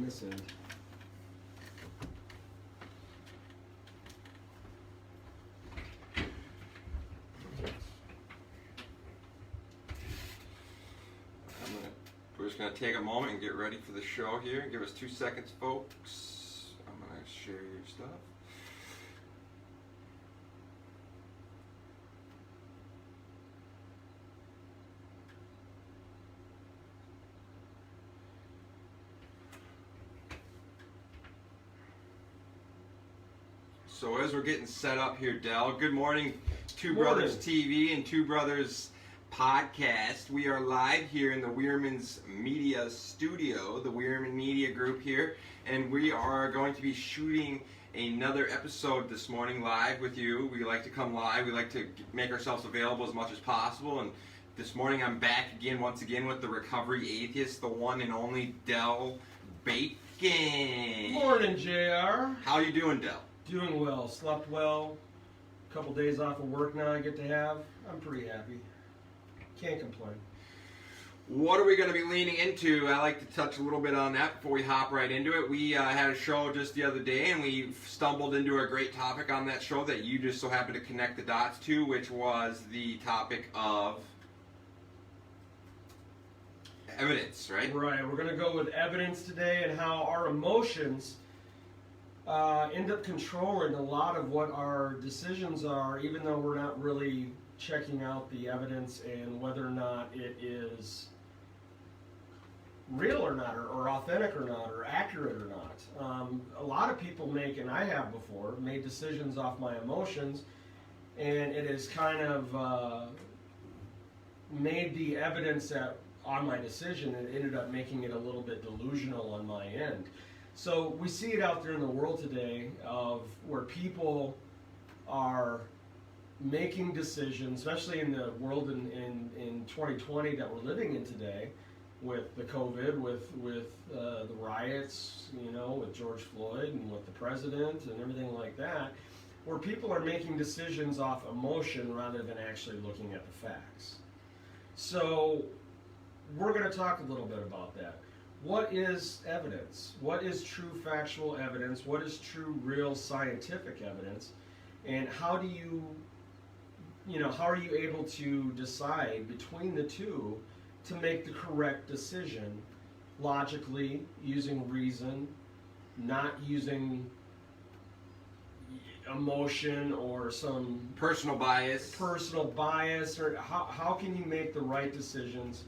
on this end. We're just going to take a moment and get ready for the show here. Give us 2 seconds, folks. I'm going to share your stuff. So as we're getting set up here, Del, good morning, Two Brothers TV and Two Brothers Podcast. We are live here in the Wierman Media studio, the Wierman Media group here, and we are going to be shooting another episode this morning live with you. We like to come live. We like to make ourselves available as much as possible, and this morning I'm back once again with the Recovery Atheist, the one and only Del Bacon. Morning, JR. How you doing, Del? Doing well. Slept well. A couple days off of work now I get to have. I'm pretty happy. Can't complain. What are we going to be leaning into? I like to touch a little bit on that before we hop right into it. We had a show just the other day, and we stumbled into a great topic on that show that you just so happened to connect the dots to, which was the topic of evidence, right? Right. We're going to go with evidence today and how our emotions end up controlling a lot of what our decisions are, even though we're not really checking out the evidence and whether or not it is real or not, or authentic or not, or accurate or not. A lot of people make, and I have before, made decisions off my emotions, and it has kind of made the evidence that on my decision, it ended up making it a little bit delusional on my end. So we see it out there in the world today of where people are making decisions, especially in the world in 2020 that we're living in today, with the COVID, with the riots, you know, with George Floyd and with the president and everything like that, where people are making decisions off emotion rather than actually looking at the facts. So we're going to talk a little bit about that. What is evidence? What is true factual evidence? What is true real scientific evidence? And how do you how are you able to decide between the two to make the correct decision logically, using reason, not using emotion or some personal bias, or how can you make the right decisions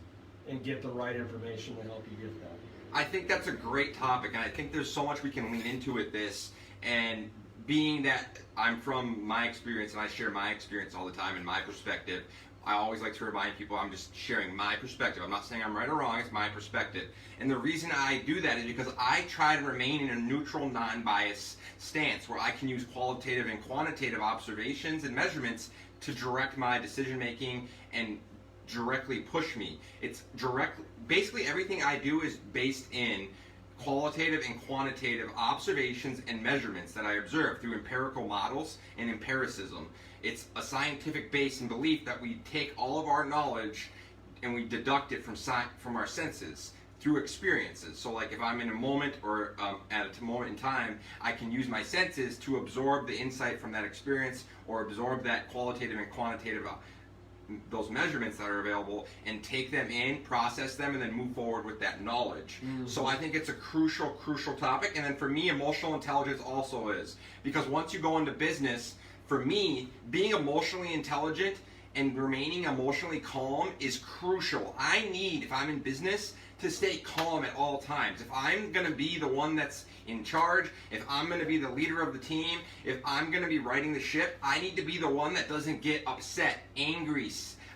and get the right information to help you get that? I think that's a great topic, and I think there's so much we can lean into with this. And being that I'm from my experience and I share my experience all the time and my perspective, I always like to remind people I'm just sharing my perspective. I'm not saying I'm right or wrong, it's my perspective. And the reason I do that is because I try to remain in a neutral, non-biased stance where I can use qualitative and quantitative observations and measurements to direct my decision making and directly push me. Basically everything I do is based in qualitative and quantitative observations and measurements that I observe through empirical models and empiricism. It's a scientific base and belief that we take all of our knowledge and we deduct it from our senses through experiences. So like if I'm in a moment or at a moment in time, I can use my senses to absorb the insight from that experience or absorb that qualitative and quantitative those measurements that are available and take them in, process them, and then move forward with that knowledge. Mm-hmm. So I think it's a crucial topic. And then for me, emotional intelligence also is. Because once you go into business, for me, being emotionally intelligent and remaining emotionally calm is crucial. I need, if I'm in business, to stay calm at all times. If I'm going to be the one that's in charge, if I'm going to be the leader of the team, if I'm going to be riding the ship, I need to be the one that doesn't get upset, angry.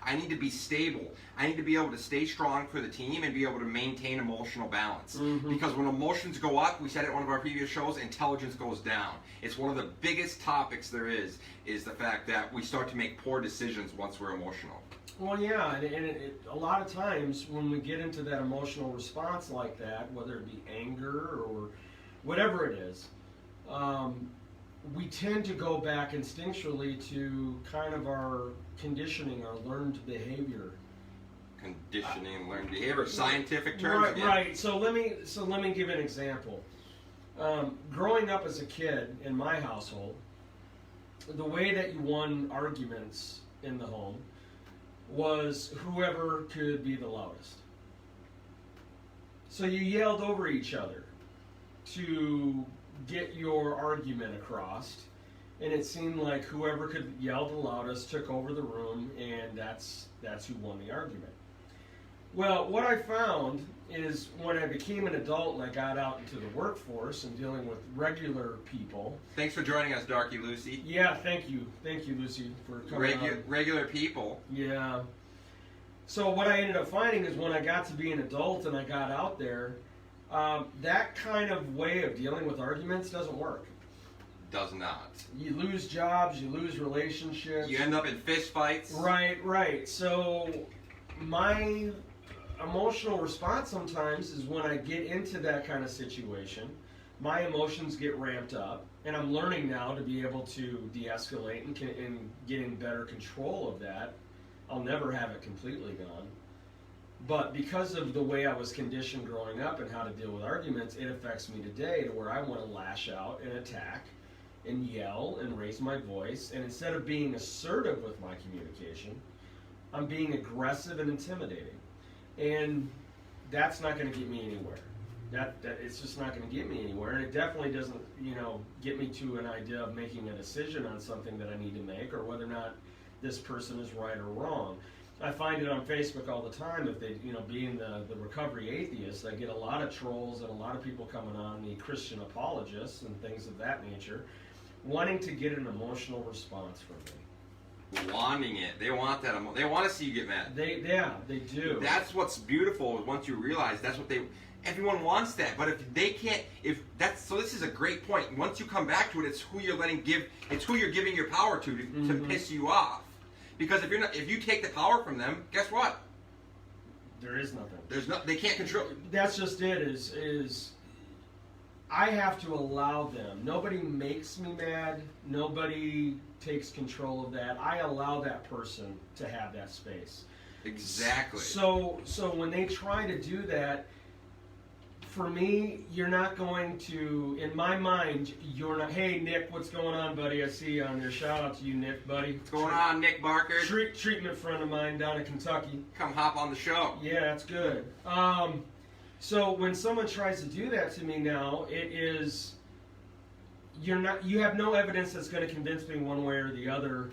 I need to be stable. I need to be able to stay strong for the team and be able to maintain emotional balance. Mm-hmm. Because when emotions go up, we said it in one of our previous shows, intelligence goes down. It's one of the biggest topics there is the fact that we start to make poor decisions once we're emotional. Well, yeah, and a lot of times when we get into that emotional response like that, whether it be anger or whatever it is, we tend to go back instinctually to kind of our conditioning, our learned behavior. conditioning and learned behavior, scientific terms. Right, again. right. So let me give an example. Growing up as a kid in my household, the way that you won arguments in the home was whoever could be the loudest. So you yelled over each other to get your argument across, and it seemed like whoever could yell the loudest took over the room, and that's who won the argument. Well, what I found is when I became an adult and I got out into the workforce and dealing with regular people. Thanks for joining us, Darky Lucy. Yeah, thank you, Lucy, for coming on. Regular people. Yeah. So what I ended up finding is when I got to be an adult and I got out there, that kind of way of dealing with arguments doesn't work. Does not. You lose jobs, you lose relationships. You end up in fist fights. Right. So my emotional response sometimes is when I get into that kind of situation, my emotions get ramped up, and I'm learning now to be able to de-escalate and get in better control of that. I'll never have it completely gone. But because of the way I was conditioned growing up and how to deal with arguments, it affects me today to where I want to lash out and attack and yell and raise my voice. And instead of being assertive with my communication, I'm being aggressive and intimidating. And that's not going to get me anywhere. That it's just not going to get me anywhere. And it definitely doesn't, get me to an idea of making a decision on something that I need to make or whether or not this person is right or wrong. I find it on Facebook all the time. If they, being the Recovery Atheist, I get a lot of trolls and a lot of people coming on, the Christian apologists and things of that nature, wanting to get an emotional response from me. Wanting it. They want that. They want to see you get mad. They do. That's what's beautiful. Once you realize that's what everyone wants that. But if they can't, so this is a great point. Once you come back to it, it's who you're giving your power to piss you off. Because if you take the power from them, guess what? There is nothing. They can't control. That's just it. Is I have to allow them. Nobody makes me mad. Nobody takes control of that. I allow that person to have that space. Exactly. So when they try to do that, for me, you're not going to, in my mind, you're not, hey, Nick, what's going on, buddy? I see you on there. Shout out to you, Nick, buddy. What's going on, Nick Barker? Treatment friend of mine down in Kentucky. Come hop on the show. Yeah, that's good. So when someone tries to do that to me now, it is, you have no evidence that's going to convince me one way or the other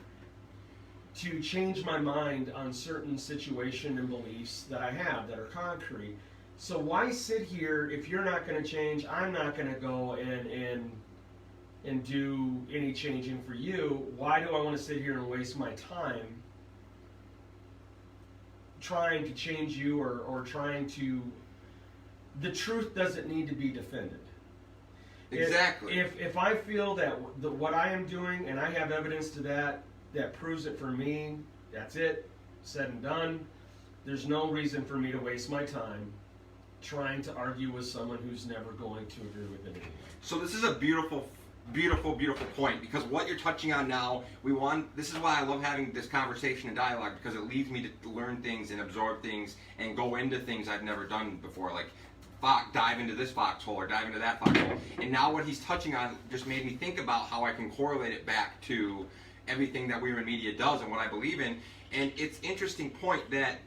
to change my mind on certain situation and beliefs that I have that are concrete. So why sit here if you're not going to change? I'm not going to go and do any changing for you. Why do I want to sit here and waste my time trying to change you or trying to? The truth doesn't need to be defended. Exactly. If I feel that what I am doing and I have evidence to that proves it for me, that's it, said and done. There's no reason for me to waste my time trying to argue with someone who's never going to agree with it anyway. So this is a beautiful, beautiful, beautiful point, because what you're touching on now, this is why I love having this conversation and dialogue, because it leads me to learn things and absorb things and go into things I've never done before, like dive into this foxhole or dive into that foxhole. And now what he's touching on just made me think about how I can correlate it back to everything that Wierman Media does and what I believe in. And it's an interesting point that,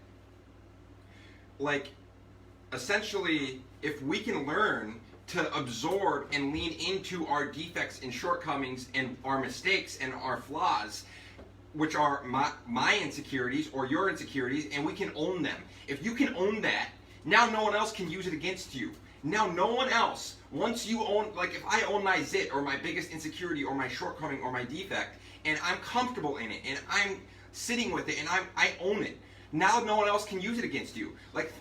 essentially, if we can learn to absorb and lean into our defects and shortcomings and our mistakes and our flaws, which are my insecurities or your insecurities, and we can own them. If you can own that, now no one else can use it against you. Now no one else, once you own, if I own my zit or my biggest insecurity or my shortcoming or my defect, and I'm comfortable in it, and I'm sitting with it, and I own it, now no one else can use it against you.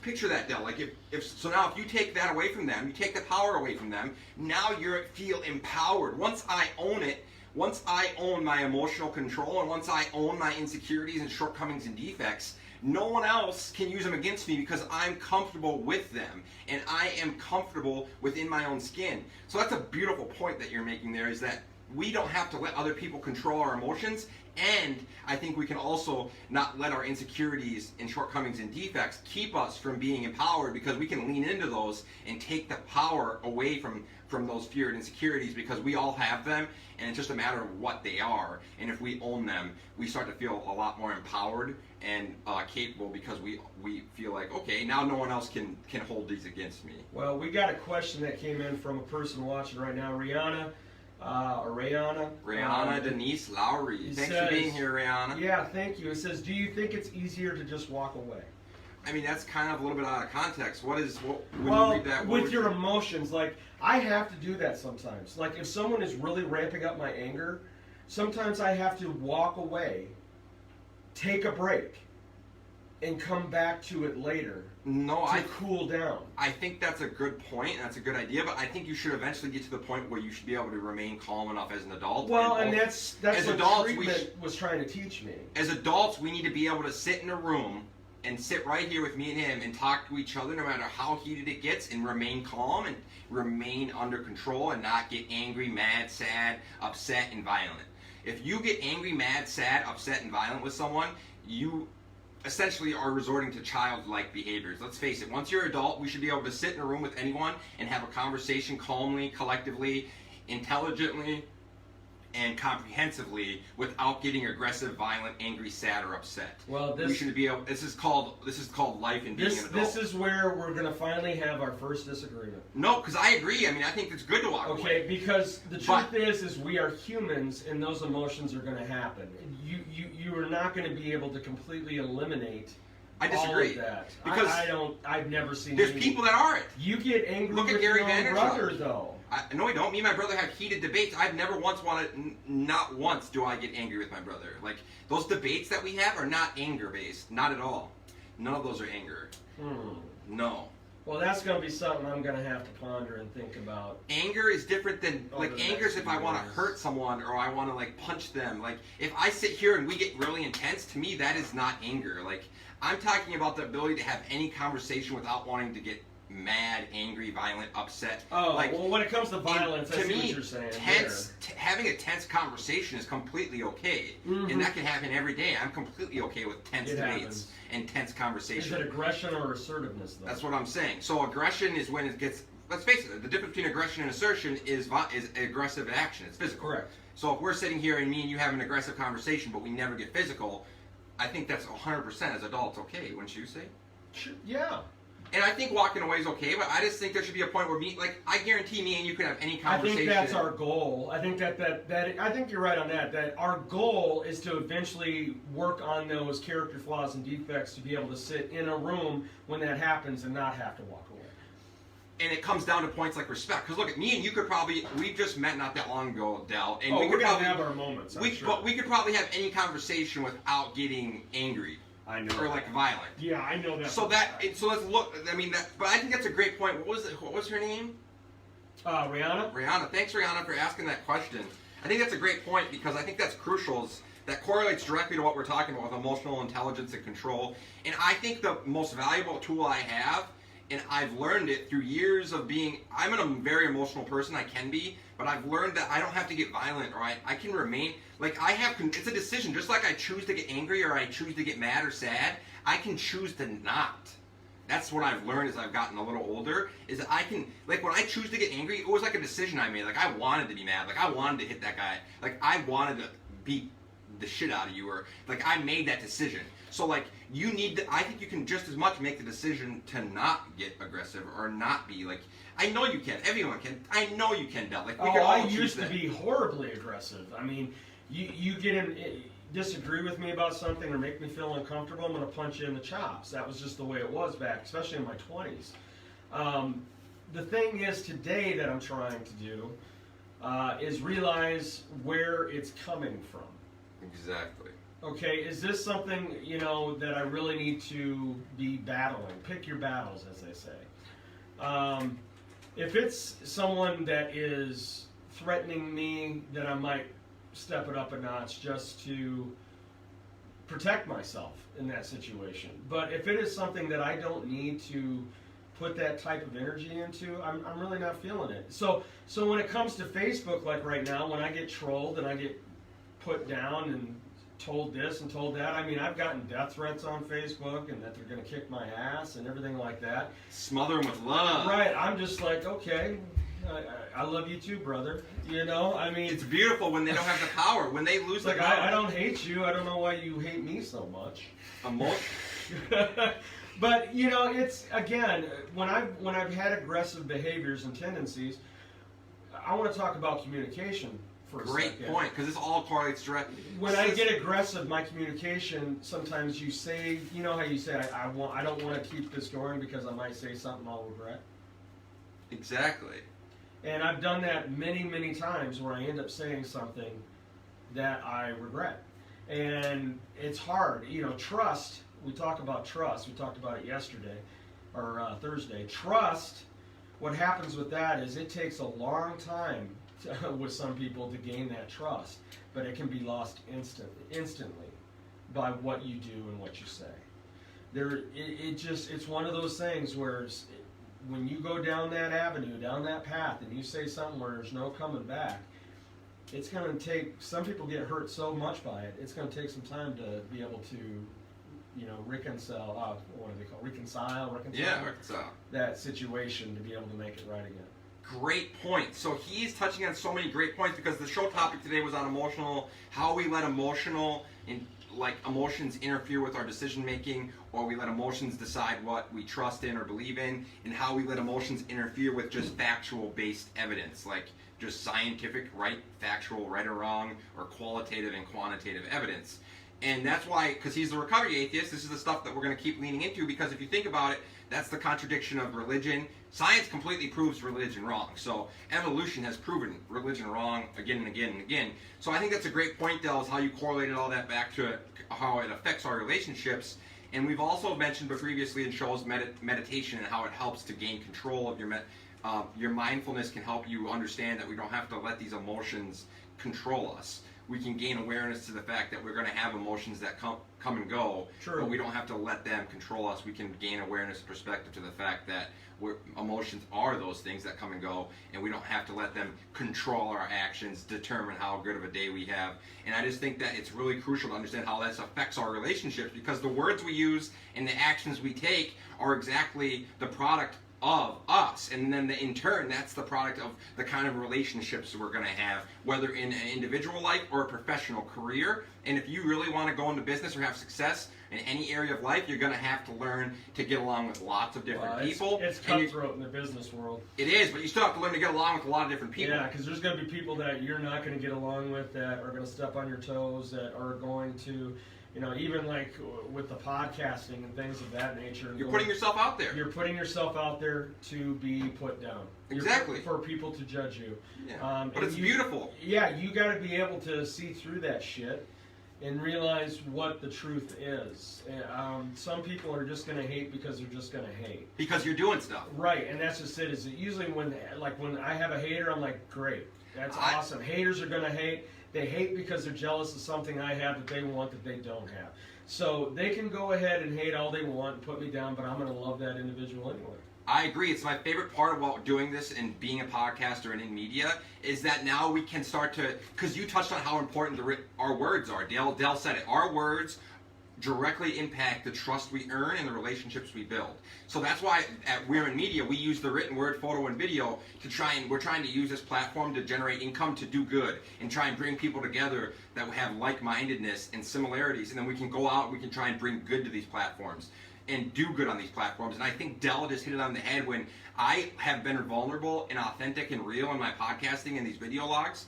Picture that, Del. If you take that away from them, you take the power away from them, now you feel empowered. Once I own it, once I own my emotional control, and once I own my insecurities and shortcomings and defects, no one else can use them against me because I'm comfortable with them, and I am comfortable within my own skin. So that's a beautiful point that you're making there, is that we don't have to let other people control our emotions, and I think we can also not let our insecurities and shortcomings and defects keep us from being empowered, because we can lean into those and take the power away from those fear and insecurities, because we all have them, and it's just a matter of what they are. And if we own them, we start to feel a lot more empowered and capable, because we feel like, okay, now no one else can hold these against me. Well, we got a question that came in from a person watching right now, Rihanna. Rihanna Denise Lowry. Thanks for being here, Rihanna. Yeah, thank you. It says, do you think it's easier to just walk away? I mean, that's kind of a little bit out of context. When Well, you read that, with your emotions, like, I have to do that sometimes. Like, if someone is really ramping up my anger, sometimes I have to walk away, take a break, and come back to it later to cool down. I think that's a good point, and that's a good idea, but I think you should eventually get to the point where you should be able to remain calm enough as an adult. Well, and that's as what adults, treatment was trying to teach me. As adults, we need to be able to sit in a room and sit right here with me and him and talk to each other no matter how heated it gets, and remain calm and remain under control and not get angry, mad, sad, upset, and violent. If you get angry, mad, sad, upset, and violent with someone, you essentially are resorting to childlike behaviors. Let's face it, once you're an adult, we should be able to sit in a room with anyone and have a conversation calmly, collectively, intelligently, and comprehensively without getting aggressive, violent, angry, sad, or upset. Well, we should be able. This is called life and being an adult. This is where we're going to finally have our first disagreement. No, because I agree. I mean, I think it's good to walk away. Okay, because the truth is we are humans, and those emotions are going to happen. You are not going to be able to completely eliminate. I disagree. All of that. Because I've never seen. There's people that aren't. You get angry Look with at Gary your own Vaynerchuk. brother, though. No, I don't. Me and my brother have heated debates. I've never once not once do I get angry with my brother. Like, those debates that we have are not anger based. Not at all. None of those are anger. No. Well, that's going to be something I'm going to have to ponder and think about. Anger is different than, like, anger is if I want to hurt someone or I want to, like, punch them. Like, if I sit here and we get really intense, to me, that is not anger. Like, I'm talking about the ability to have any conversation without wanting to get mad, angry, violent, upset. Oh, like, well, when it comes to violence, I see what you're saying. Having a tense conversation is completely okay. And that can happen every day. I'm completely okay with tense debates and tense conversations. Is it aggression or assertiveness, though? That's what I'm saying. So aggression is when it gets, let's face it, the difference between aggression and assertion is aggressive action. It's physical. Correct. So if we're sitting here and me and you have an aggressive conversation, but we never get physical, I think that's 100% as adults okay, wouldn't you say? Sure. Yeah. And I think walking away is okay, but I just think there should be a point where I guarantee me and you can have any conversation. I think that's our goal. I think I think you're right on that. That our goal is to eventually work on those character flaws and defects to be able to sit in a room when that happens and not have to walk away. And it comes down to points like respect. Because look, at me and you could probably, we just met not that long ago, Del, and we could probably have our moments. But we could probably have any conversation without getting angry. I know. Or like violent. Yeah, I know that. So let's look. I mean, but I think that's a great point. What was her name? Rihanna. Rihanna. Thanks, Rihanna, for asking that question. I think that's a great point, because I think that's crucial. That correlates directly to what we're talking about with emotional intelligence and control. And I think the most valuable tool I have, and I've learned it through years of being, I'm a very emotional person, I can be, but I've learned that I don't have to get violent, or I can remain, like it's a decision. Just like I choose to get angry or I choose to get mad or sad, I can choose to not. That's what I've learned as I've gotten a little older, is that I can, like, when I choose to get angry, it was like a decision I made. Like, I wanted to be mad. Like, I wanted to hit that guy. Like, I wanted to beat the shit out of you, or, like, I made that decision. So, like, you need to, I think you can just as much make the decision to not get aggressive or not be, like, I know you can. Everyone can. I know you can, Del. Like, we can all I choose used that. to be horribly aggressive. I mean, you get in, disagree with me about something or make me feel uncomfortable, I'm going to punch you in the chops. That was just the way it was back, especially in my 20s. The thing is today that I'm trying to do is realize where it's coming from. Exactly. Okay, is this something, that I really need to be battling? Pick your battles, as they say. If it's someone that is threatening me, then I might step it up a notch just to protect myself in that situation. But if it is something that I don't need to put that type of energy into, I'm really not feeling it. So when it comes to Facebook, like right now, when I get trolled and I get put down and told this and told that, I mean, I've gotten death threats on Facebook and that they're going to kick my ass and everything like that. Smother them with love. Right. I'm just like, okay, I love you too, brother. You know, I mean, it's beautiful when they don't have the power. When they lose the like, power. I don't hate you. I don't know why you hate me so much. But you know, it's again, when I've had aggressive behaviors and tendencies, I want to talk about communication for a second. Great point, because this all correlates directly. When I get aggressive, my communication, sometimes you say, you know how you say, I don't want to keep this going because I might say something I'll regret. Exactly. And I've done that many, many times where I end up saying something that I regret. And it's hard. You know, trust, we talk about trust. We talked about it yesterday, or Thursday. Trust, what happens with that is it takes a long time with some people to gain that trust. But it can be lost instantly by what you do and what you say. It's one of those things where when you go down that avenue, down that path, and you say something where there's no coming back, it's going to take, some people get hurt so much by it, it's going to take some time to be able to, you know, reconcile Yeah, reconcile that situation to be able to make it right again. Great point. So he's touching on so many great points because the show topic today was on how we let emotions interfere with our decision making, or we let emotions decide what we trust in or believe in, and how we let emotions interfere with just factual based evidence, like just scientific, factual, right or wrong, or qualitative and quantitative evidence. And that's why, because he's the recovery atheist, this is the stuff that we're going to keep leaning into, because if you think about it, that's the contradiction of religion. Science completely proves religion wrong. So evolution has proven religion wrong again and again and again. So I think that's a great point, Del, is how you correlated all that back to how it affects our relationships. And we've also mentioned previously in shows meditation and how it helps to gain control of your mindfulness can help you understand that we don't have to let these emotions control us. We can gain awareness to the fact that we're going to have emotions that come and go, True. But we don't have to let them control us. We can gain awareness and perspective to the fact that emotions are those things that come and go, and we don't have to let them control our actions, determine how good of a day we have. And I just think that it's really crucial to understand how this affects our relationships, because the words we use and the actions we take are exactly the product of us, and then in turn that's the product of the kind of relationships we're going to have, whether in an individual life or a professional career. And if you really want to go into business or have success in any area of life, you're going to have to learn to get along with lots of different people. It's cutthroat in the business world. It is, but you still have to learn to get along with a lot of different people. Yeah, because there's going to be people that you're not going to get along with, that are going to step on your toes, that are going to, you know, even like with the podcasting and things of that nature. You're putting yourself out there. You're putting yourself out there to be put down. Exactly. For people to judge you. Yeah. But it's beautiful. Yeah, you got to be able to see through that shit and realize what the truth is. Some people are just going to hate because they're just going to hate. Because you're doing stuff. Right, and that's just it. Is it usually when I have a hater, I'm like, great, that's awesome. Haters are going to hate. They hate because they're jealous of something I have that they want that they don't have. So they can go ahead and hate all they want and put me down, but I'm going to love that individual anyway. I agree. It's my favorite part about doing this and being a podcaster and in media is that now we can start to, because you touched on how important our words are. Dale said it. Our words directly impact the trust we earn and the relationships we build. So that's why at Wierman Media we use the written word, photo, and video we're trying to use this platform to generate income, to do good, and try and bring people together that have like-mindedness and similarities, and then we can go out and we can try and bring good to these platforms and do good on these platforms. And I think Del just hit it on the head when I have been vulnerable and authentic and real in my podcasting and these video logs.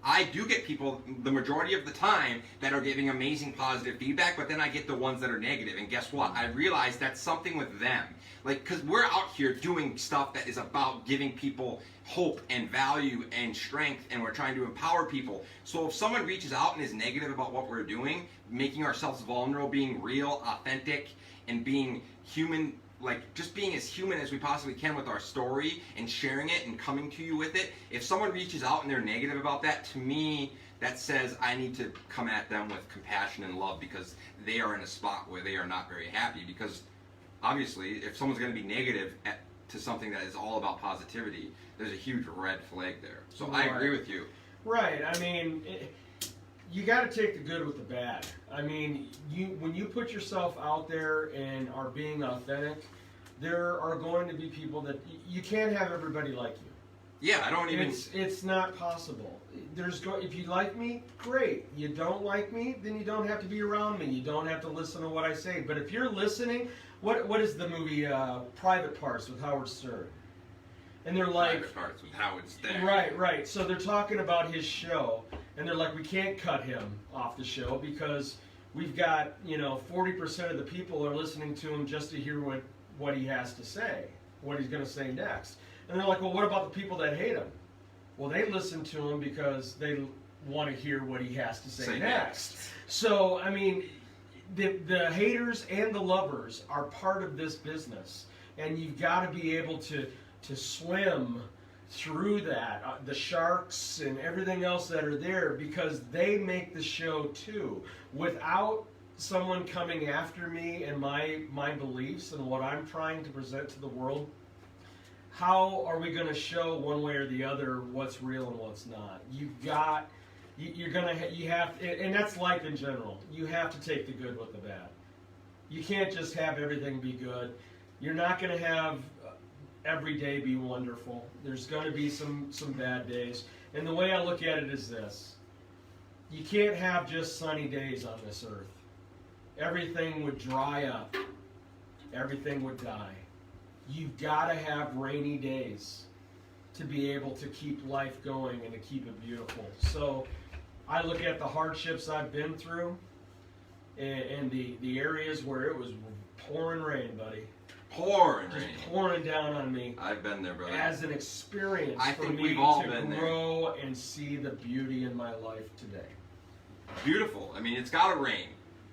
I do get people, the majority of the time, that are giving amazing positive feedback, but then I get the ones that are negative. And guess what? I realize that's something with them. Like, because we're out here doing stuff that is about giving people hope and value and strength, and we're trying to empower people. So if someone reaches out and is negative about what we're doing, making ourselves vulnerable, being real, authentic, and being human, like just being as human as we possibly can with our story and sharing it and coming to you with it, if someone reaches out and they're negative about that, to me, that says I need to come at them with compassion and love, because they are in a spot where they are not very happy. Because obviously, if someone's going to be negative to something that is all about positivity, there's a huge red flag there. So Right. I agree with you. Right. I mean, you got to take the good with the bad. I mean, when you put yourself out there and are being authentic, there are going to be people that you can't have everybody like you. Yeah, I don't even. It's not possible. If you like me, great. You don't like me, then you don't have to be around me. You don't have to listen to what I say. But if you're listening, what is the movie Private Parts with Howard Stern? And they're like, Private Parts with Howard Stern. Right. So they're talking about his show, and they're like, we can't cut him off the show because we've got 40% of the people are listening to him just to hear what he has to say, what he's going to say next. And they're like, well, what about the people that hate him? Well, they listen to him because they want to hear what he has to say next. So, I mean, the haters and the lovers are part of this business, and you've got to be able to swim through that, the sharks and everything else that are there, because they make the show too. Without someone coming after me and my beliefs and what I'm trying to present to the world, how are we going to show one way or the other what's real and what's not? You have, and that's life in general. You have to take the good with the bad. You can't just have everything be good. You're not going to have every day be wonderful. There's going to be some bad days. And the way I look at it is this: you can't have just sunny days on this earth. Everything would dry up. Everything would die. You've got to have rainy days to be able to keep life going and to keep it beautiful. So I look at the hardships I've been through and the areas where it was pouring rain, buddy. Pouring Just rain. pouring down on me. I've been there, brother. As an experience I for think me we've all to been there. grow and see the beauty in my life today. Beautiful. I mean, it's got to rain.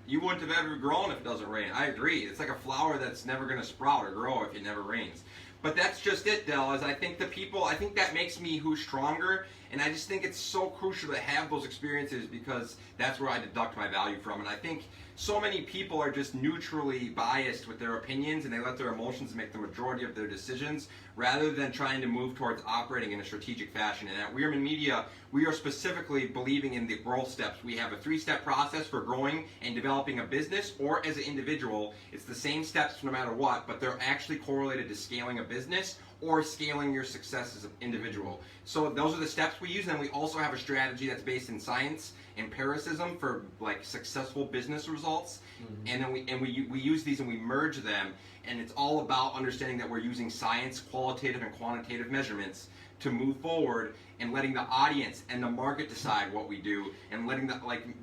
You wouldn't have ever grown if it doesn't rain. I agree. It's like a flower that's never going to sprout or grow if it never rains. But that's just it, Del, is I think that makes me who's stronger, and I just think it's so crucial to have those experiences because that's where I deduct my value from. And I think so many people are just neutrally biased with their opinions, and they let their emotions make the majority of their decisions rather than trying to move towards operating in a strategic fashion. And at Wierman Media, we are specifically believing in the growth steps. We have a 3-step process for growing and developing a business, or as an individual. It's the same steps no matter what, but they're actually correlated to scaling a business or scaling your success as an individual. So those are the steps we use, and then we also have a strategy that's based in science, empiricism for like successful business results, and then we use these and we merge them, and it's all about understanding that we're using science, qualitative and quantitative measurements to move forward, and letting the audience and the market decide what we do, and letting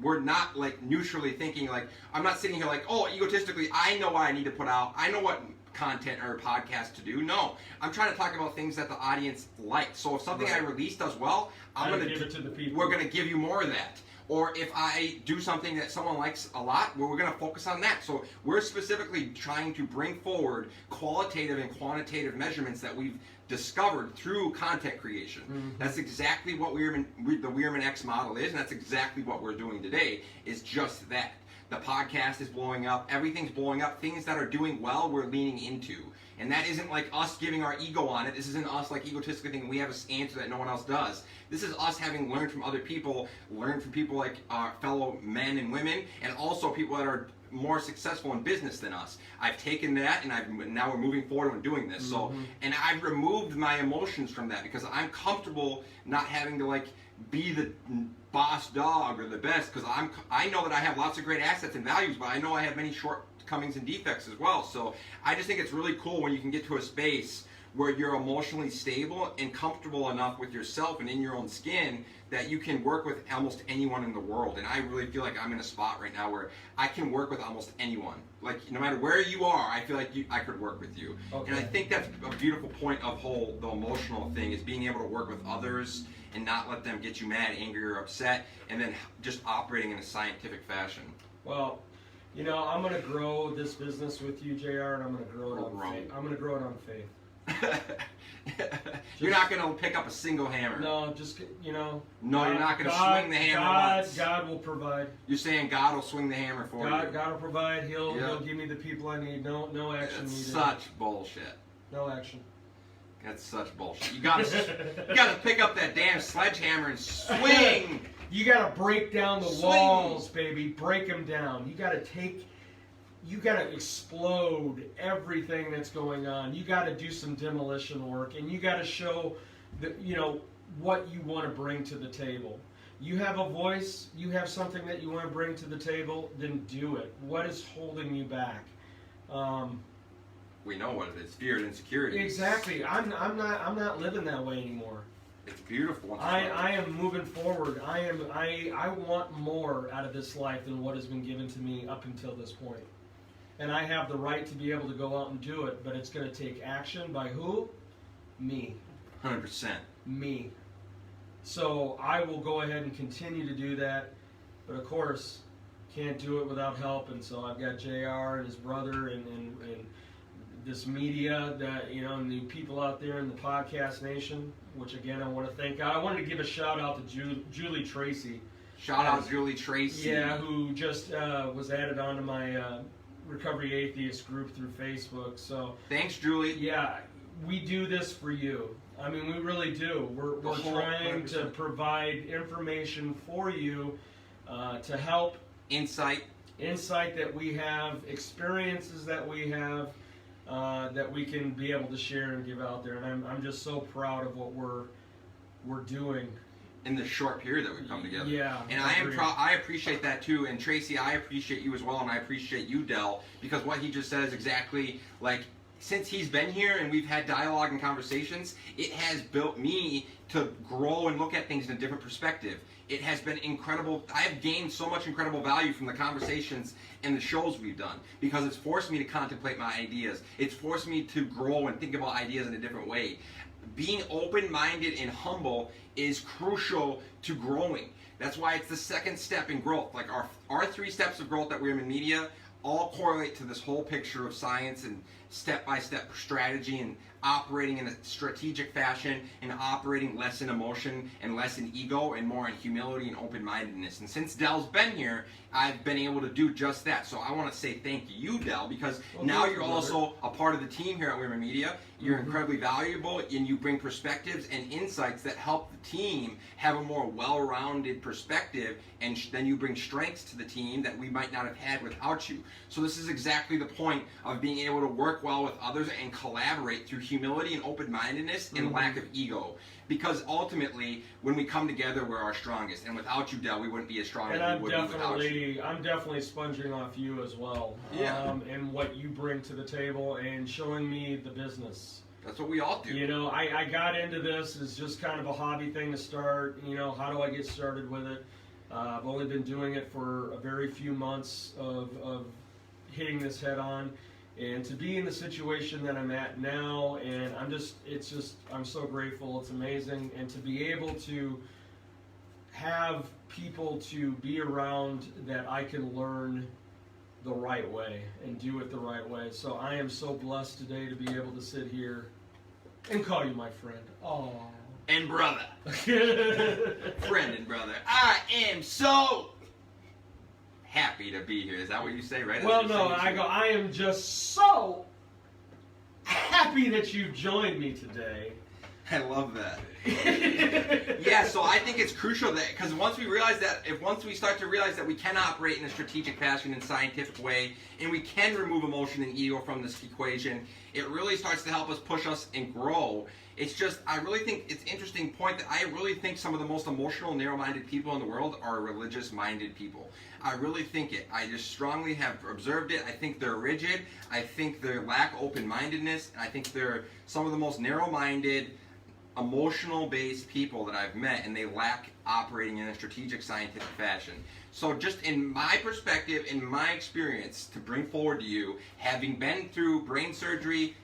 we're not like neutrally thinking like, I'm not sitting here like, oh, egotistically, I know what I need to put out, I know what content or podcast to do. No, I'm trying to talk about things that the audience likes. So if something I release does well, I'm going to give it to the people. We're going to give you more of that. Or if I do something that someone likes a lot, well, we're going to focus on that. So we're specifically trying to bring forward qualitative and quantitative measurements that we've discovered through content creation. That's exactly what the Wierman X model is, and that's exactly what we're doing today, is just that. The podcast is blowing up. Everything's blowing up. Things that are doing well, we're leaning into. And that isn't like us giving our ego on it. This isn't us like egotistically thinking we have an answer that no one else does. This is us having learned from other people, learned from people like our fellow men and women, and also people that are more successful in business than us. I've taken that, and now we're moving forward and doing this. So, and I've removed my emotions from that because I'm comfortable not having to like be the boss dog or the best, because I know that I have lots of great assets and values, but I know I have many shortcomings and defects as well. So I just think it's really cool when you can get to a space where you're emotionally stable and comfortable enough with yourself and in your own skin that you can work with almost anyone in the world. And I really feel like I'm in a spot right now where I can work with almost anyone. Like, no matter where you are, I feel like I could work with you. Okay. And I think that's a beautiful point of the emotional thing, is being able to work with others and not let them get you mad, angry, or upset, and then just operating in a scientific fashion. Well, I'm going to grow this business with you, JR, and I'm going to grow it on faith. I'm going to grow it on faith. You're not going to pick up a single hammer. No, just, No, you're not going to swing the hammer once. God will provide. You're saying God will swing the hammer for you. God will provide. He'll give me the people I need. No action needed. Such bullshit. No action. That's such bullshit. You gotta pick up that damn sledgehammer and swing. You gotta break down the Swing. walls, baby. Break them down. You gotta explode everything that's going on. You gotta do some demolition work, and you gotta show what you want to bring to the table. You have a voice, you have something that you want to bring to the table, then do it. What is holding you back? We know what it is. Fear and insecurity. Exactly. I'm not living that way anymore. It's beautiful. I am moving forward. I want more out of this life than what has been given to me up until this point. And I have the right to be able to go out and do it, but it's going to take action by who? Me. 100%. Me. So I will go ahead and continue to do that, but of course, can't do it without help. And so I've got JR and his brother and this media that, and the people out there in the podcast nation, which again I want to thank. I wanted to give a shout out to Julie Tracy. Shout out Julie Tracy. Yeah, who just was added onto my Recovery Atheist group through Facebook. So thanks, Julie. Yeah, we do this for you. I mean, we really do. We're trying to provide information for you to help. Insight that we have, experiences that we have, that we can be able to share and give out there. And I'm just so proud of what we're doing. In the short period that we've come together. Yeah. And I appreciate that too. And Tracy, I appreciate you as well, and I appreciate you, Del, because what he just said is exactly like, since he's been here and we've had dialogue and conversations, it has built me to grow and look at things in a different perspective. It has been incredible. I have gained so much incredible value from the conversations and the shows we've done because it's forced me to contemplate my ideas. It's forced me to grow and think about ideas in a different way. Being open-minded and humble is crucial to growing. That's why it's the second step in growth. Like our 3 steps of growth at Wierman Media all correlate to this whole picture of science and step-by-step strategy and operating in a strategic fashion and operating less in emotion and less in ego and more in humility and open-mindedness. And since Del's been here, I've been able to do just that. So I want to say thank you, Del, because now you're also a part of the team here at Wierman Media. You're incredibly valuable, and you bring perspectives and insights that help the team have a more well-rounded perspective, and then you bring strengths to the team that we might not have had without you. So this is exactly the point of being able to work well with others and collaborate through humility and open-mindedness and lack of ego. Because ultimately, when we come together, we're our strongest. And without you, Del, we wouldn't be as strong as we would be without you. I'm definitely sponging off you as well. Yeah. And what you bring to the table and showing me the business. That's what we all do. I got into this as just kind of a hobby thing to start. How do I get started with it? I've only been doing it for a very few months of hitting this head on. And to be in the situation that I'm at now, and I'm so grateful. It's amazing. And to be able to have people to be around that I can learn the right way and do it the right way. So I am so blessed today to be able to sit here and call you my friend. Oh. And brother. Friend and brother. I am so happy to be here. Is that what you say, right? Well, no, I am just so happy that you joined me today. I love that. Yeah, so I think it's crucial that, because once we start to realize that we can operate in a strategic fashion and scientific way, and we can remove emotion and ego from this equation, it really starts to help us push us and grow. It's just, I really think it's an interesting point that I really think some of the most emotional, narrow-minded people in the world are religious-minded people. I really think it. I just strongly have observed it. I think they're rigid. I think they lack open-mindedness. I think they're some of the most narrow-minded, emotional-based people that I've met, and they lack operating in a strategic, scientific fashion. So just in my perspective, in my experience, to bring forward to you, having been through brain surgery,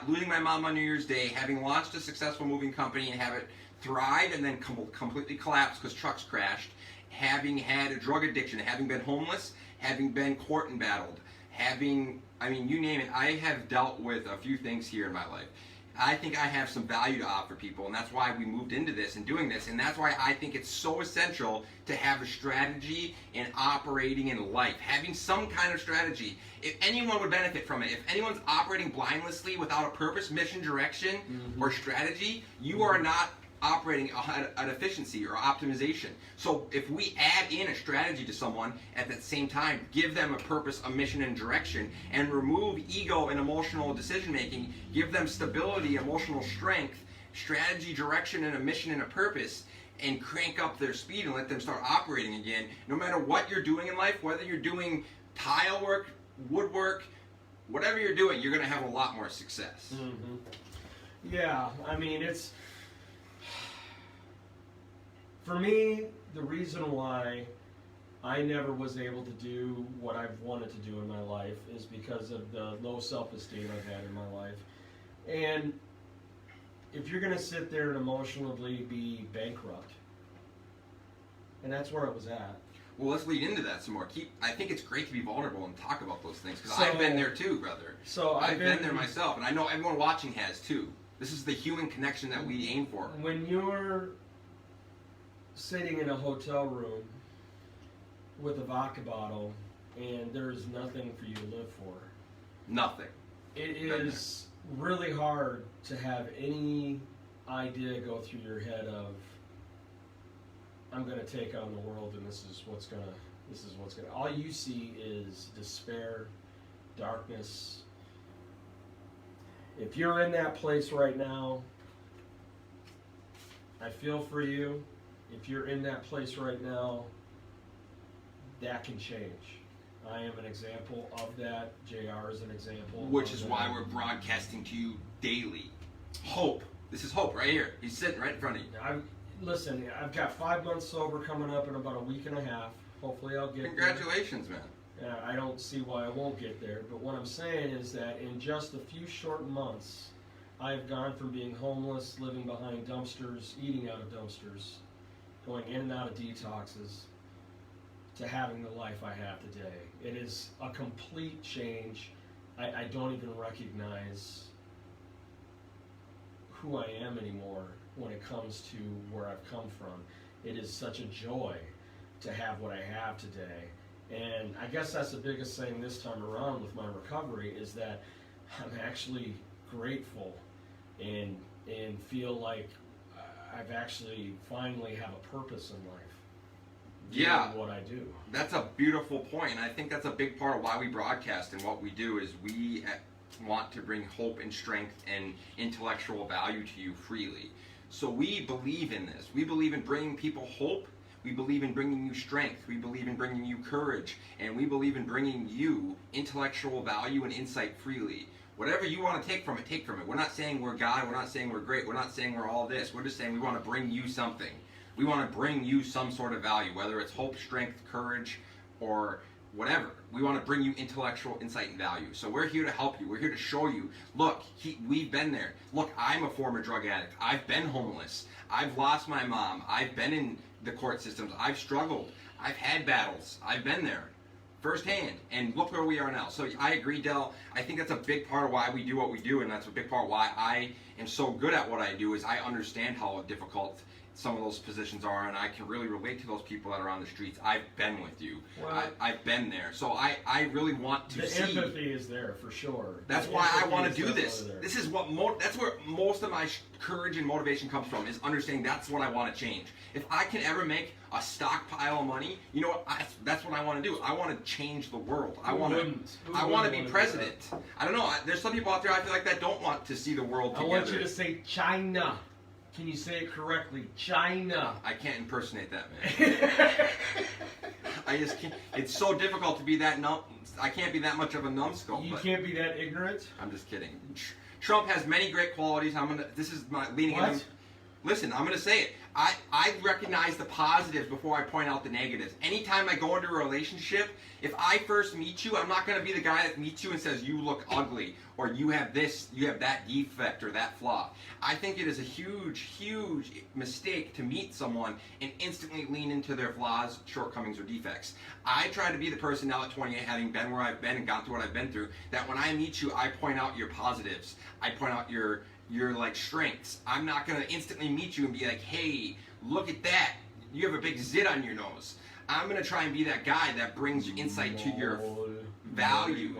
losing my mom on New Year's Day, having launched a successful moving company and have it thrive and then completely collapse because trucks crashed, having had a drug addiction, having been homeless, having been court and battled, you name it, I have dealt with a few things here in my life. I think I have some value to offer people, and that's why we moved into this and doing this, and that's why I think it's so essential to have a strategy in operating in life, having some kind of strategy. If anyone would benefit from it, if anyone's operating blindlessly without a purpose, mission, direction, or strategy, you are not operating at efficiency or optimization. So if we add in a strategy to someone at the same time, give them a purpose, a mission, and direction, and remove ego and emotional decision making, give them stability, emotional strength, strategy, direction, and a mission and a purpose, and crank up their speed and let them start operating again, no matter what you're doing in life, whether you're doing tile work, woodwork, whatever you're doing, you're going to have a lot more success. Yeah, I mean, it's, for me, the reason why I never was able to do what I've wanted to do in my life is because of the low self-esteem I've had in my life. And if you're going to sit there and emotionally be bankrupt, and that's where I was at. Well, let's lead into that some more. I think it's great to be vulnerable and talk about those things, because I've been there too, brother. So I've been there myself, and I know everyone watching has too. This is the human connection that we aim for. When you're sitting in a hotel room with a vodka bottle and there's nothing for you to live for. Nothing. It is really hard to have any idea go through your head of, I'm going to take on the world and this is what's going to, all you see is despair, darkness. If you're in that place right now, I feel for you. If you're in that place right now, that can change. I am an example of that. JR is an example. Which is why we're broadcasting to you daily. Hope. This is hope right here. He's sitting right in front of you. Listen, I've got 5 months sober coming up in about a week and a half. Hopefully I'll get Congratulations, there. man. I don't see why I won't get there. But what I'm saying is that in just a few short months, I've gone from being homeless, living behind dumpsters, eating out of dumpsters, going in and out of detoxes, to having the life I have today. It is a complete change. I don't even recognize who I am anymore when it comes to where I've come from. It is such a joy to have what I have today. And I guess that's the biggest thing this time around with my recovery, is that I'm actually grateful and feel like I've actually finally have a purpose in life. Yeah, what I do. That's a beautiful point, and I think that's a big part of why we broadcast and what we do is we want to bring hope and strength and intellectual value to you freely. So we believe in this. We believe in bringing people hope. We believe in bringing you strength. We believe in bringing you courage, and we believe in bringing you intellectual value and insight freely. Whatever you want to take from it, take from it. We're not saying we're God. We're not saying we're great. We're not saying we're all this. We're just saying we want to bring you something. We want to bring you some sort of value, whether it's hope, strength, courage, or whatever. We want to bring you intellectual insight and value. So we're here to help you. We're here to show you, look, we've been there. Look, I'm a former drug addict. I've been homeless. I've lost my mom. I've been in the court systems. I've struggled. I've had battles. I've been there firsthand. And look where we are now. So I agree, Del. I think that's a big part of why we do what we do, and that's a big part why I am so good at what I do, is I understand how difficult some of those positions are, and I can really relate to those people that are on the streets. I've been with you. Well, I've been there. So I really want to see. The empathy is there for sure. That's why I want to do this. This is what that's where most of my courage and motivation comes from, is understanding that's what I want to change. If I can ever make a stockpile of money, you know what? That's what I want to do. I want to change the world. I want to be president. I don't know. There's some people out there I feel like that don't want to see the world together. I want you to say China. Can you say it correctly? China. I can't impersonate that, man. I just can't. It's so difficult to be that I can't be that much of a numbskull. You can't be that ignorant? I'm just kidding. Trump has many great qualities. This is my leaning him. Listen, I'm going to say it. I recognize the positives before I point out the negatives. Anytime I go into a relationship, if I first meet you, I'm not going to be the guy that meets you and says, you look ugly, or you have this, you have that defect or that flaw. I think it is a huge, huge mistake to meet someone and instantly lean into their flaws, shortcomings, or defects. I try to be the person now at 28, having been where I've been and gone through what I've been through, that when I meet you, I point out your positives. I point out your your like strengths. I'm not gonna instantly meet you and be like, hey, look at that, you have a big zit on your nose. I'm gonna try and be that guy that brings insight to your values.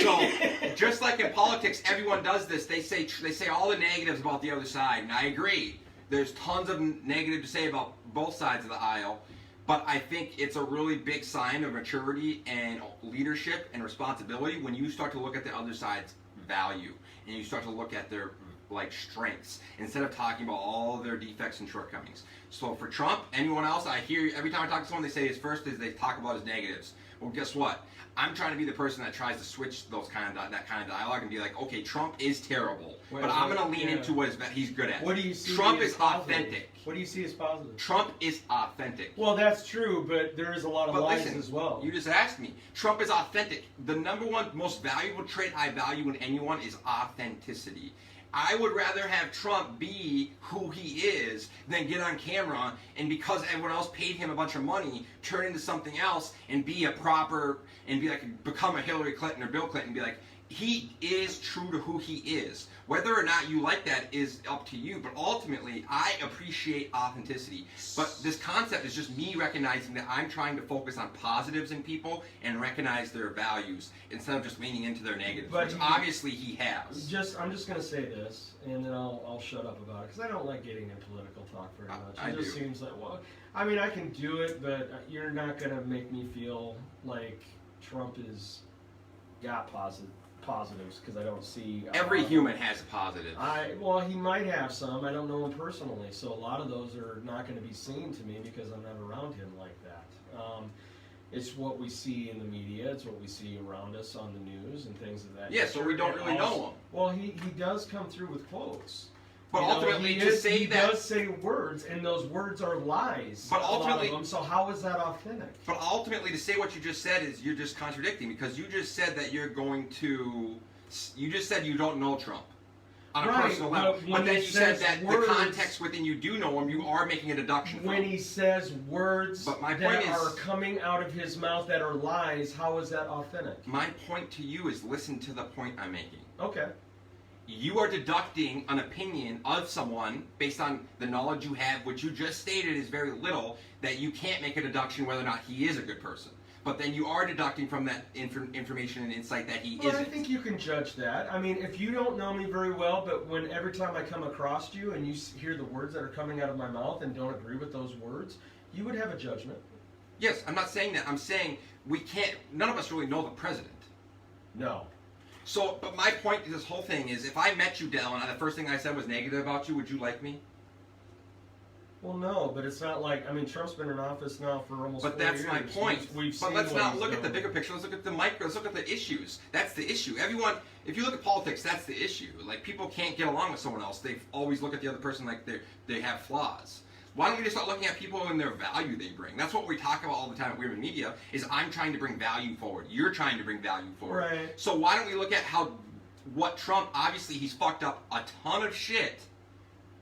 So, just like in politics, everyone does this. They say all the negatives about the other side, and I agree. There's tons of negative to say about both sides of the aisle, but I think it's a really big sign of maturity and leadership and responsibility when you start to look at the other side's value and you start to look at their like strengths instead of talking about all their defects and shortcomings. So for Trump, anyone else, I hear every time I talk to someone, they say his first is they talk about his negatives. Well, guess what? I'm trying to be the person that tries to switch that kind of dialogue and be like, okay, Trump is terrible, but I'm going to lean into what he's good at. What do you see? Trump is authentic. What do you see as positive? Trump is authentic. Well, that's true, but there is a lot of lies as well. You just asked me. Trump is authentic. The number one most valuable trait I value in anyone is authenticity. I would rather have Trump be who he is than get on camera and because everyone else paid him a bunch of money, turn into something else and be become a Hillary Clinton or Bill Clinton and be like, he is true to who he is. Whether or not you like that is up to you, but ultimately, I appreciate authenticity. But this concept is just me recognizing that I'm trying to focus on positives in people and recognize their values instead of just leaning into their negatives, which obviously he has. I'm just going to say this, and then I'll shut up about it, because I don't like getting in political talk very much. It just seems like, well, I mean, I can do it, but you're not going to make me feel like Trump is got positives, because I don't see every human has a positive. Well, he might have some. I don't know him personally, so a lot of those are not going to be seen to me because I'm not around him like that. It's what we see in the media. It's what we see around us on the news and things of that nature. So we don't really know him. Well, he does come through with quotes. But ultimately, he does say words, and those words are lies. But ultimately, so how is that authentic? But ultimately, to say what you just said is you're just contradicting, because you just said that you just said you don't know Trump on a personal level. But then you said that the context within you do know him, you are making a deduction from when he says words that are coming out of his mouth that are lies, how is that authentic? My point to you is listen to the point I'm making. Okay. You are deducting an opinion of someone based on the knowledge you have, which you just stated is very little, that you can't make a deduction whether or not he is a good person. But then you are deducting from that information and insight that he isn't. I think you can judge that. I mean, if you don't know me very well, but every time I come across you and you hear the words that are coming out of my mouth and don't agree with those words, you would have a judgment. Yes, I'm not saying that. I'm saying none of us really know the president. No. So, but my point to this whole thing is, if I met you, Dell, and the first thing I said was negative about you, would you like me? Well, no, but it's not like, I mean, Trump's been in office now for almost 4 years. But that's my point. But let's not look at the bigger picture. Let's look at the micro. Let's look at the issues. That's the issue. Everyone, if you look at politics, that's the issue. Like, people can't get along with someone else. They always look at the other person like they have flaws. Why don't we just start looking at people and their value they bring? That's what we talk about all the time at Wierman Media, is I'm trying to bring value forward. You're trying to bring value forward. Right. So why don't we look at what Trump, obviously he's fucked up a ton of shit.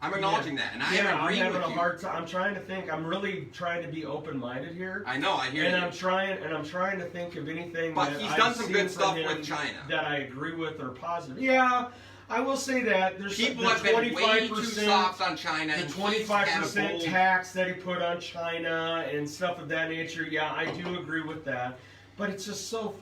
I'm acknowledging that, and I agree with you. I'm having a hard time. I'm trying to think. I'm really trying to be open-minded here. I know, I hear you. I'm trying to think of anything but he's done some good stuff with China that I agree with or positive. Yeah, I will say that. There's people have been way too soft on China. The 25% tax that he put on China and stuff of that nature. Yeah, I do agree with that. But it's just so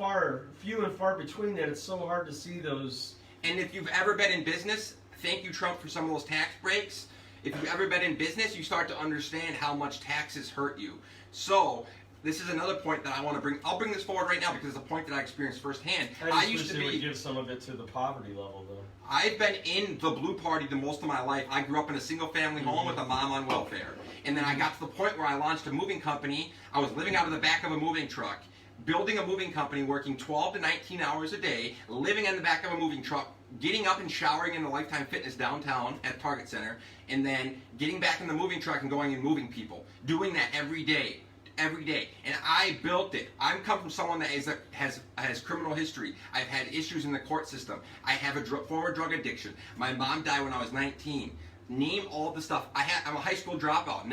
few and far between that it's so hard to see those. And if you've ever been in business, thank you, Trump, for some of those tax breaks. If you've ever been in business, you start to understand how much taxes hurt you. So, this is another point that I want to bring. I'll bring this forward right now because it's a point that I experienced firsthand. I used to would give some of it to the poverty level, though. I've been in the blue party the most of my life. I grew up in a single-family home with a mom on welfare. And then I got to the point where I launched a moving company. I was living out of the back of a moving truck, building a moving company, working 12 to 19 hours a day, living in the back of a moving truck, getting up and showering in the Lifetime Fitness downtown at Target Center, and then getting back in the moving truck and going and moving people. Doing that every day. And I built it. I'm come from someone that has criminal history. I've had issues in the court system. I have a former drug addiction. My mom died when I was 19. Name all the stuff. I'm a high school dropout.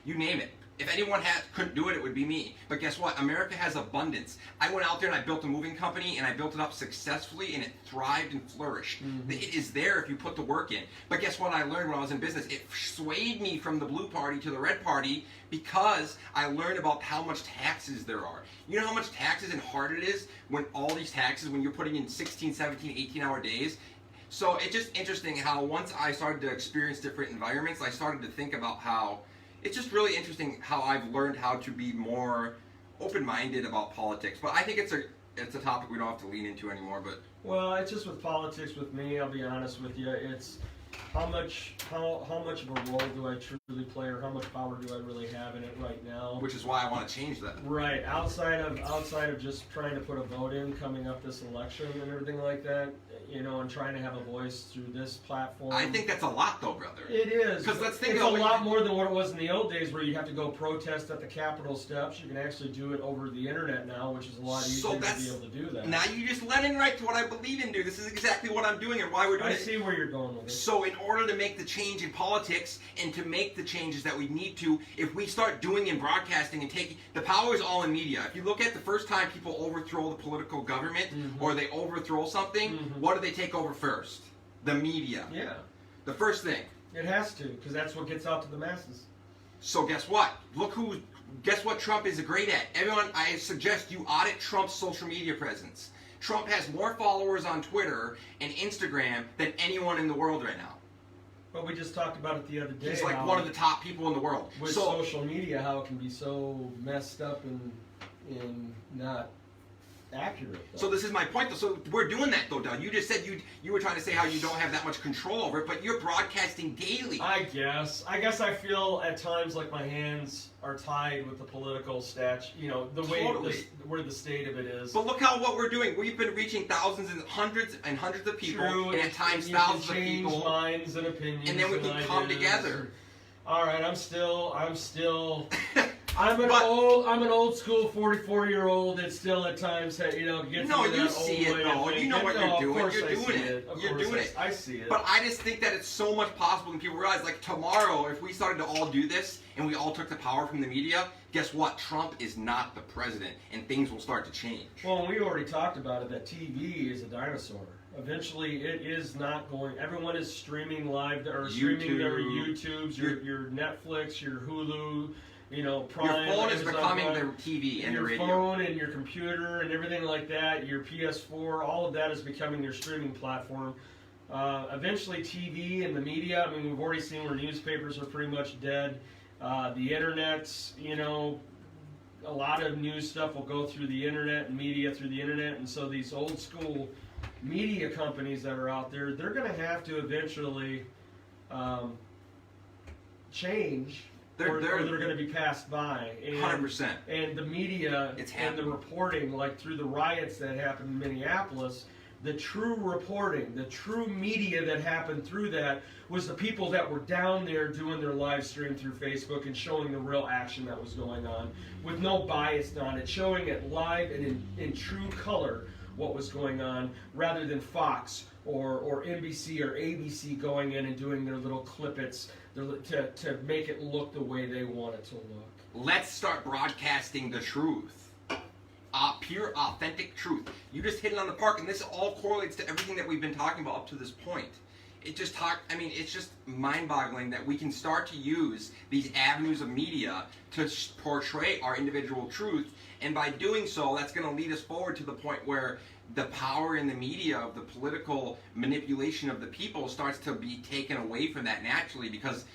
You name it. If anyone couldn't do it, it would be me. But guess what? America has abundance. I went out there and I built a moving company, and I built it up successfully, and it thrived and flourished. It is there if you put the work in. But guess what I learned when I was in business? It swayed me from the blue party to the red party because I learned about how much taxes there are. You know how much taxes and hard it is when all these taxes, when you're putting in 16, 17, 18-hour days? So it's just interesting how once I started to experience different environments, I started to think about how it's just really interesting how I've learned how to be more open-minded about politics. But I think it's a topic we don't have to lean into anymore. But well, it's just with politics with me. I'll be honest with you. It's how much of a role do I truly play, or how much power do I really have in it right now? which is why I want to change that. Right, outside of just trying to put a vote in coming up this election and everything like that, you know, and trying to have a voice through this platform. I think that's a lot, though, brother. It is. Because let's think it's about a lot more than what it was in the old days, where you have to go protest at the Capitol steps. You can actually do it over the internet now, which is a lot easier to be able to do that. Now you just led in right to what I believe in, dude. This is exactly what I'm doing and why we're doing it. I see where you're going with it. So in order to make the change in politics and to make the changes that we need to, if we start doing and broadcasting and taking, the power is all in media. If you look at the first time people overthrow the political government or they overthrow something, what do they take over first? The media. Yeah. The first thing. It has to, because that's what gets out to the masses. So guess what? Guess what Trump is great at? Everyone, I suggest you audit Trump's social media presence. Trump has more followers on Twitter and Instagram than anyone in the world right now. But we just talked about it the other day. He's like one of the top people in the world. With social media, how it can be so messed up and not accurate. Though. So this is my point, though. So we're doing that, though, Doug. You just said you were trying to say how you don't have that much control over it, but you're broadcasting daily. I guess I feel at times like my hands are tied with the political statute. You know, the way where the state of it is. But look what we're doing. We've been reaching thousands and hundreds of people, True, and at times thousands of people. Change minds and opinions, and then we can come together. All right, I'm still. I'm an old school 44-year-old that still at times, you know, gets. No, into you that see old it, way though. You know what you're doing. You're doing it. You're doing it. I see it. But I just think that it's so much possible, and people realize, like tomorrow, if we started to all do this and we all took the power from the media, guess what? Trump is not the president, and things will start to change. Well, we already talked about it. That TV is a dinosaur. Eventually, it is not going. Everyone is streaming live or streaming their YouTubes, your Netflix, your Hulu. You know, Prime. Your phone is becoming the TV and the radio. Your phone and your computer and everything like that, your PS4, all of that is becoming your streaming platform. Eventually, TV and the media, I mean, we've already seen where newspapers are pretty much dead. The internet's, you know, a lot of news stuff will go through the internet and media through the internet, and so these old school media companies that are out there, they're going to have to eventually change. Or they're going to be passed by. 100%. And the media and the reporting, like through the riots that happened in Minneapolis, the true reporting, the true media that happened through that was the people that were down there doing their live stream through Facebook and showing the real action that was going on with no bias on it, showing it live and in true color what was going on, rather than Fox or NBC or ABC going in and doing their little clippets to make it look the way they want it to look. Let's start broadcasting the truth. Pure, authentic truth. You just hit it on the park, and this all correlates to everything that we've been talking about up to this point. It's just mind-boggling that we can start to use these avenues of media to portray our individual truth, and by doing so, that's going to lead us forward to the point where the power in the media of the political manipulation of the people starts to be taken away from that naturally, because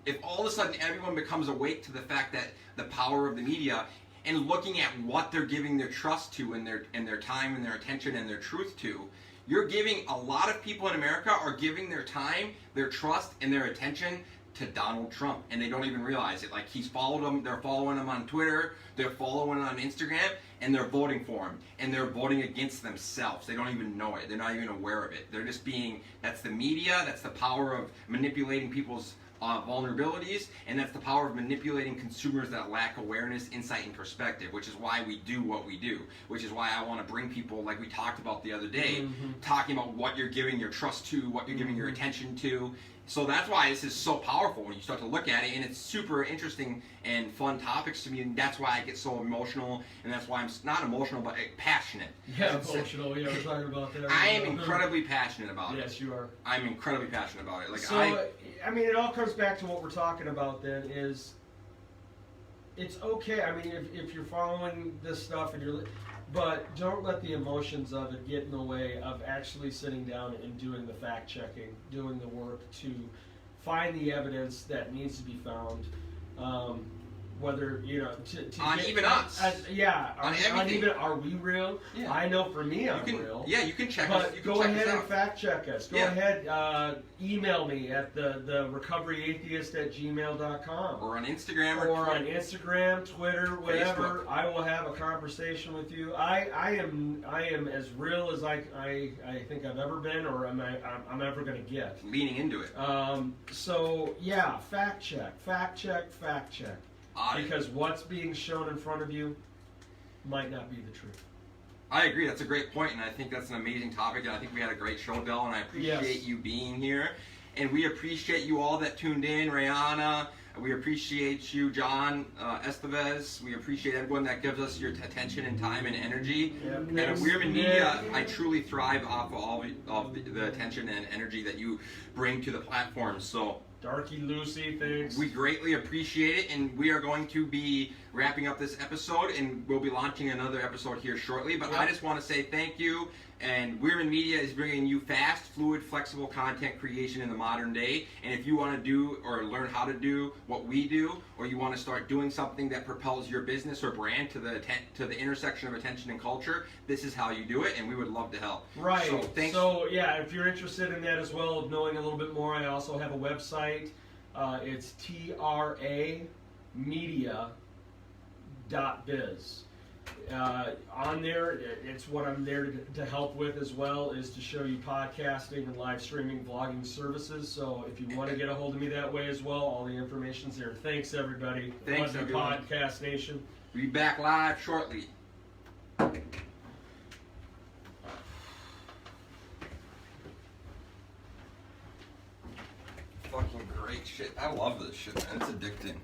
if all of a sudden everyone becomes awake to the fact that the power of the media and looking at what they're giving their trust to and their time and their attention and their truth to, you're giving a lot of people in America are giving their time, their trust, and their attention to Donald Trump, and they don't even realize it. Like, he's followed them, they're following him on Twitter, they're following him on Instagram, and they're voting for him, and they're voting against themselves. They don't even know it. They're not even aware of it. They're just being, that's the media, that's the power of manipulating people's vulnerabilities, and that's the power of manipulating consumers that lack awareness, insight, and perspective, which is why we do what we do, which is why I want to bring people, like we talked about the other day, talking about what you're giving your trust to, what you're giving your attention to. So that's why this is so powerful when you start to look at it, and it's super interesting and fun topics to me, and that's why I get so emotional, and that's why I'm not emotional, but passionate. Yeah, emotional. Yeah, we're talking about that. I am incredibly passionate about it. Yes, you are. I'm incredibly passionate about it. Like so, I mean, it all comes back to what we're talking about then is it's okay. I mean, if you're following this stuff and but don't let the emotions of it get in the way of actually sitting down and doing the fact checking, doing the work to find the evidence that needs to be found. Whether, to on get, even us. On everything. Even, are we real? Yeah. I know for me I'm real. Yeah, you can check but us. You can go check ahead us and out. fact check us. Go ahead, email me at the Recovery Atheist at gmail.com. Or on Instagram or on Instagram, Twitter, whatever. Facebook. I will have a conversation with you. I am as real as I think I've ever been, or I'm ever going to get. Leaning into it. So yeah, fact check. Audit. Because what's being shown in front of you might not be the truth. I agree. That's a great point, and I think that's an amazing topic, and I think we had a great show, Del, and I appreciate you being here. And we appreciate you all that tuned in, Rihanna. We appreciate you, John Estevez. We appreciate everyone that gives us your attention and time and energy. Yep. And at Wierman Media, I truly thrive off of all of the attention and energy that you bring to the platform. So Darky Lucy, thanks. we greatly appreciate it, and we are going to be wrapping up this episode, and we'll be launching another episode here shortly. But I just want to say thank you, and Wierman Media is bringing you fast, fluid, flexible content creation in the modern day. And if you want to do or learn how to do what we do, or you want to start doing something that propels your business or brand to the intersection of attention and culture, this is how you do it, and we would love to help. Right. So, thanks. So yeah, if you're interested in that as well, of knowing a little bit more, I also have a website. It's tramedia.biz. On there, it's what I'm there to help with as well, is to show you podcasting and live streaming vlogging services. So if you want to get a hold of me that way as well, all the information's there. Thanks everybody. Thanks everyone. Podcast Nation. We'll be back live shortly. Fucking great shit. I love this shit, man. It's addicting.